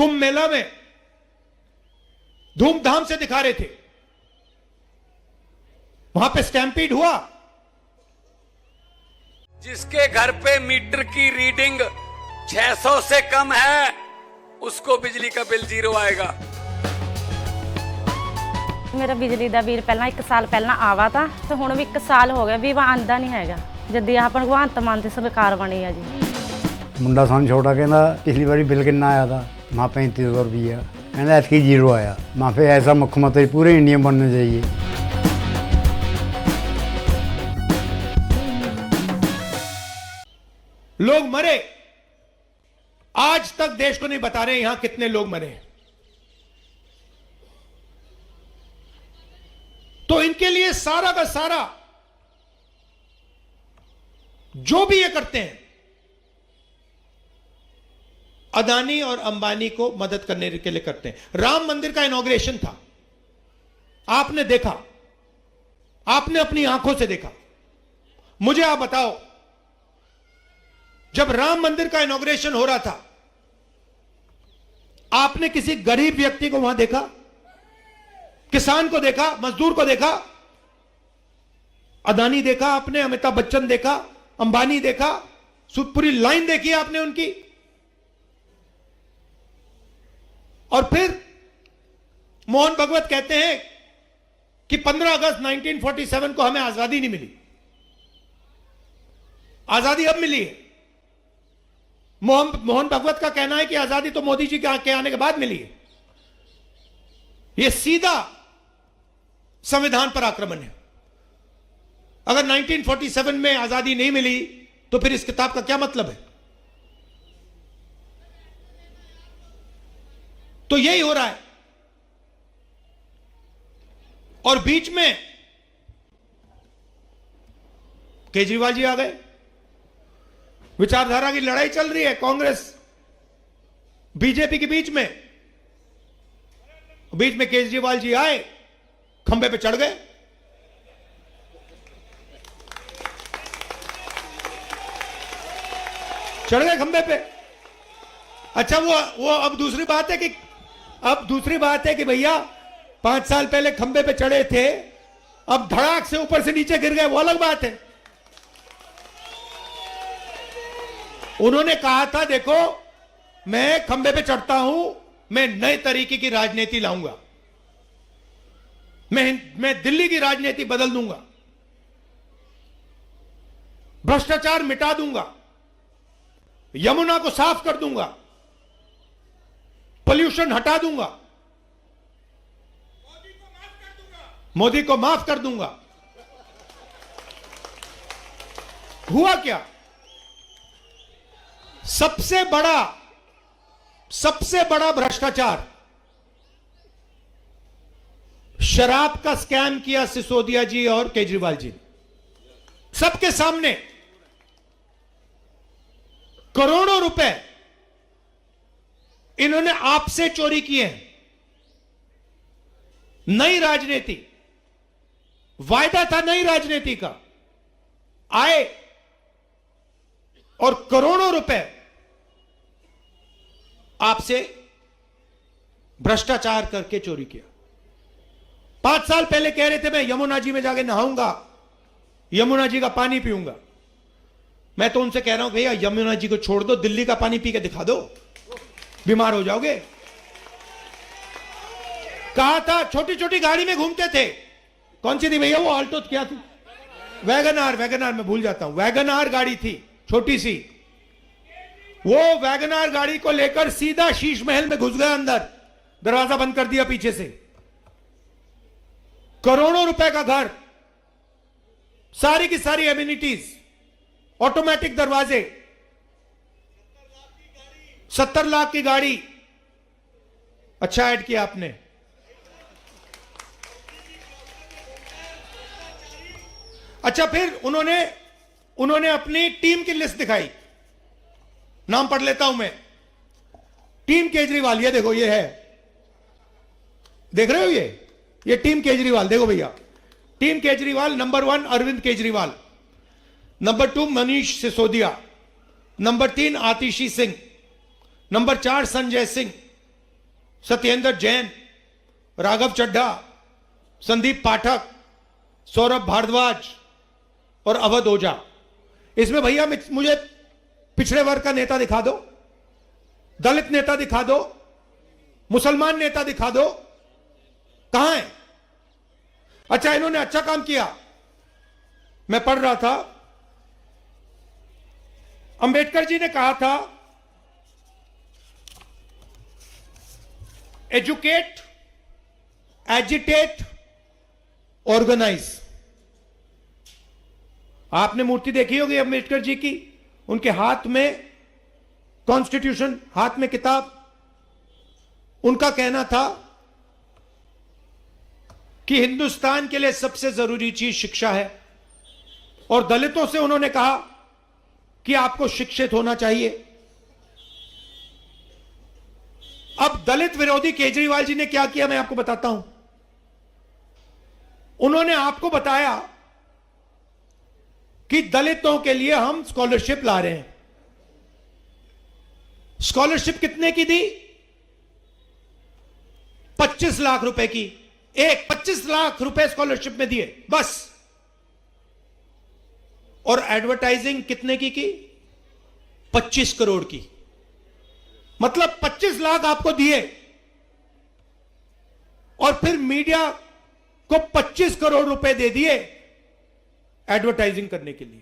कुंभ मेला में धूमधाम से दिखा रहे थे, वहां पे स्टैम्पीड हुआ। जिसके घर पे मीटर की रीडिंग 600 से कम है उसको बिजली का बिल 0 आएगा। मेरा बिजली ਦਾ ਬਿੱਲ ਪਹਿਲਾਂ 1 ਸਾਲ ਪਹਿਲਾਂ ਆਵਾ ਤਾਂ ਤੇ ਹੁਣ ਵੀ 1 ਸਾਲ ਹੋ ਗਿਆ ਵੀ ਆਂਦਾ ਨਹੀਂ ਹੈਗਾ ਜਦ ਆਹ ਭਗਵੰਤ ਮਾਨ ਦੀ ਸਰਕਾਰ ਬਣੀ ਆ ਜੀ। ਮੁੰਡਾ ਸਾਨੂੰ ਛੋਟਾ ਕਹਿੰਦਾ ਪਿਛਲੀ ਵਾਰੀ ਬਿੱਲ ਕਿੰਨਾ ਆਇਆ था माँ 3500 रुपया कहना ऐसी 0 आया। माँ फिर ऐसा मुख्यमंत्री पूरे इंडिया में बनना चाहिए। लोग मरे, आज तक देश को नहीं बता रहे यहां कितने लोग मरे। तो इनके लिए सारा का सारा जो भी ये करते हैं अदानी और अंबानी को मदद करने के लिए करते हैं। राम मंदिर का इनॉग्रेशन था, आपने देखा, आपने अपनी आंखों से देखा। मुझे आप बताओ, जब राम मंदिर का इनॉग्रेशन हो रहा था आपने किसी गरीब व्यक्ति को वहां देखा? किसान को देखा? मजदूर को देखा? अदानी देखा आपने, अमिताभ बच्चन देखा, अंबानी देखा, पूरी लाइन देखी आपने उनकी। और फिर मोहन भगवत कहते हैं कि 15 अगस्त 1947 को हमें आजादी नहीं मिली, आजादी अब मिली है। मोहन भगवत का कहना है कि आजादी तो मोदी जी के आने के बाद मिली है। यह सीधा संविधान पर आक्रमण है। अगर 1947 में आजादी नहीं मिली तो फिर इस किताब का क्या मतलब है? तो यही हो रहा है। और बीच में केजरीवाल जी आ गए। विचारधारा की लड़ाई चल रही है कांग्रेस बीजेपी के बीच में केजरीवाल जी आए, खंबे पे चढ़ गए। खंबे पे। अच्छा, वो अब दूसरी बात है कि भैया 5 साल पहले खंबे पे चढ़े थे, अब धड़ाक से ऊपर से नीचे गिर गए, वो अलग बात है। उन्होंने कहा था देखो मैं खंबे पे चढ़ता हूं, मैं नए तरीके की राजनीति लाऊंगा, मैं दिल्ली की राजनीति बदल दूंगा, भ्रष्टाचार मिटा दूंगा, यमुना को साफ कर दूंगा, पोल्यूशन हटा दूंगा, मोदी को माफ कर दूंगा। हुआ क्या? सबसे बड़ा भ्रष्टाचार, शराब का स्कैम किया सिसोदिया जी और केजरीवाल जी, सबके सामने करोड़ों रुपए इन्होंने आपसे चोरी किए हैं। नई राजनीति, वायदा था नई राजनीति का, आए और करोड़ों रुपए आपसे भ्रष्टाचार करके चोरी किया। 5 साल पहले कह रहे थे मैं यमुना जी में जाके नहाऊंगा, यमुना जी का पानी पीऊंगा। मैं तो उनसे कह रहा हूं भैया यमुना जी को छोड़ दो, दिल्ली का पानी पी के दिखा दो, बीमार हो जाओगे। कहा था छोटी छोटी गाड़ी में घूमते थे, कौन सी थी भैया वो? ऑल्टो क्या थी? वैगनार मैं भूल जाता हूं। वैगनार गाड़ी थी छोटी सी, वो वैगनार गाड़ी को लेकर सीधा शीश महल में घुस गया, अंदर दरवाजा बंद कर दिया पीछे से। करोड़ों रुपए का घर, सारी की सारी एमिनिटीज, ऑटोमेटिक दरवाजे, 70 लाख की गाड़ी। अच्छा ऐड किया आपने। अच्छा, फिर उन्होंने अपनी टीम की लिस्ट दिखाई, नाम पढ़ लेता हूं मैं। टीम केजरीवाल, ये देखो, ये है, देख रहे हो? ये टीम केजरीवाल, देखो भैया। Team Kejriwal, number 1 Arvind Kejriwal, number 2 Manish Sisodia, number 3 Atishi Singh, number 4 Sanjay Singh, Satyendra Jain, Raghav Chadha, Sandeep Pathak, Saurabh Bharadwaj और अवध ओझा। इसमें भैया मुझे पिछड़े वर्ग का नेता दिखा दो, दलित नेता दिखा दो, मुसलमान नेता दिखा दो, कहां है? अच्छा, इन्होंने अच्छा काम किया। मैं पढ़ रहा था, अंबेडकर जी ने कहा था, एजुकेट, एजिटेट, ऑर्गेनाइज। आपने मूर्ति देखी होगी अंबेडकर जी की, उनके हाथ में कॉन्स्टिट्यूशन, हाथ में किताब। उनका कहना था कि हिंदुस्तान के लिए सबसे जरूरी चीज शिक्षा है, और दलितों से उन्होंने कहा कि आपको शिक्षित होना चाहिए। अब दलित विरोधी केजरीवाल जी ने क्या किया, मैं आपको बताता हूं। उन्होंने आपको बताया कि दलितों के लिए हम स्कॉलरशिप ला रहे हैं। स्कॉलरशिप कितने की दी? 25 लाख रुपए की। 25 लाख रुपए स्कॉलरशिप में दिए बस। और एडवर्टाइजिंग कितने की 25 करोड़ की। मतलब 25 लाख आपको दिए और फिर मीडिया को 25 करोड़ रुपए दे दिए एडवर्टाइजिंग करने के लिए।